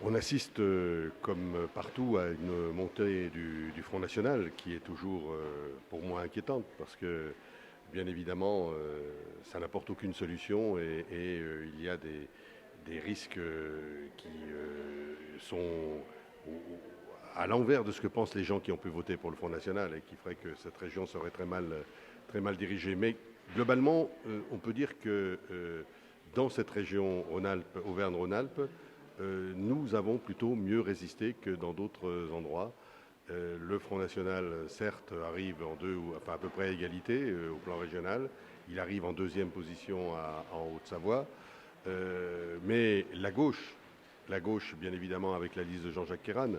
On assiste, comme partout, à une montée du Front National qui est toujours, pour moi, inquiétante parce que, bien évidemment, ça n'apporte aucune solution et il y a des risques qui sont à l'envers de ce que pensent les gens qui ont pu voter pour le Front National et qui ferait que cette région serait très mal dirigée. Mais globalement, on peut dire que dans cette région Auvergne-Rhône-Alpes, nous avons plutôt mieux résisté que dans d'autres endroits. Le Front National, certes, arrive enfin à peu près à égalité au plan régional. Il arrive en deuxième position en Haute-Savoie. Mais la gauche, bien évidemment, avec la liste de Jean-Jacques Kéran,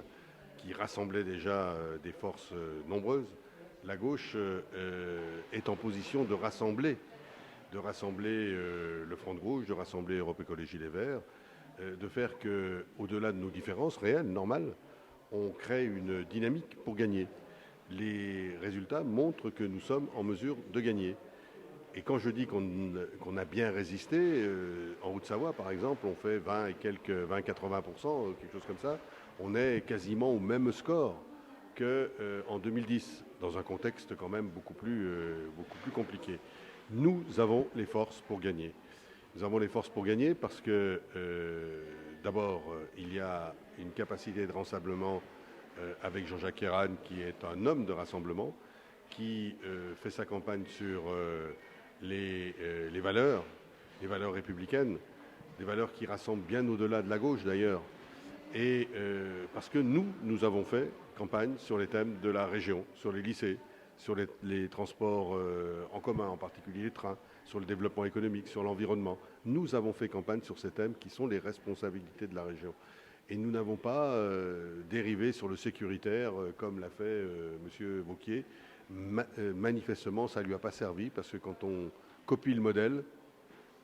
qui rassemblait déjà des forces nombreuses, la gauche est en position de rassembler le Front de gauche, de rassembler Europe Écologie Les Verts, de faire que, au-delà de nos différences réelles, normales, on crée une dynamique pour gagner. Les résultats montrent que nous sommes en mesure de gagner. Et quand je dis qu'on a bien résisté, en Haute-Savoie, par exemple, on fait 20-80%, quelque chose comme ça, on est quasiment au même score qu'en 2010, dans un contexte quand même beaucoup plus compliqué. Nous avons les forces pour gagner. Nous avons les forces pour gagner parce que, d'abord, il y a une capacité de rassemblement avec Jean-Jacques Kéran, qui est un homme de rassemblement, qui fait sa campagne sur les valeurs républicaines, des valeurs qui rassemblent bien au-delà de la gauche d'ailleurs. Et parce que nous avons fait campagne sur les thèmes de la région, sur les lycées, sur les transports en commun, en particulier les trains, sur le développement économique, sur l'environnement. Nous avons fait campagne sur ces thèmes qui sont les responsabilités de la région. Et nous n'avons pas dérivé sur le sécuritaire comme l'a fait M. Wauquiez. Manifestement, ça ne lui a pas servi parce que quand on copie le modèle,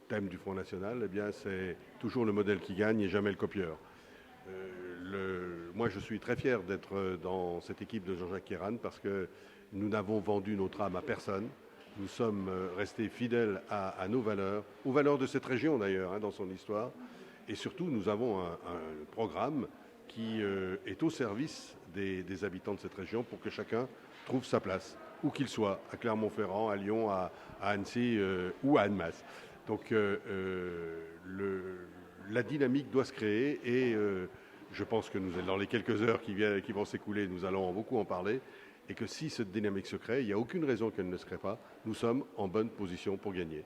thème du Front National, eh bien c'est toujours le modèle qui gagne et jamais le copieur. Moi, je suis très fier d'être dans cette équipe de Jean-Jacques Kéran parce que nous n'avons vendu notre âme à personne. Nous sommes restés fidèles à nos valeurs, aux valeurs de cette région d'ailleurs, dans son histoire. Et surtout, nous avons un programme qui est au service des habitants de cette région pour que chacun trouve sa place, où qu'il soit, à Clermont-Ferrand, à Lyon, à Annecy ou à Annemasse. Donc la dynamique doit se créer et je pense que dans les quelques heures qui vont s'écouler, nous allons beaucoup en parler et que si cette dynamique se crée, il n'y a aucune raison qu'elle ne se crée pas. Nous sommes en bonne position pour gagner.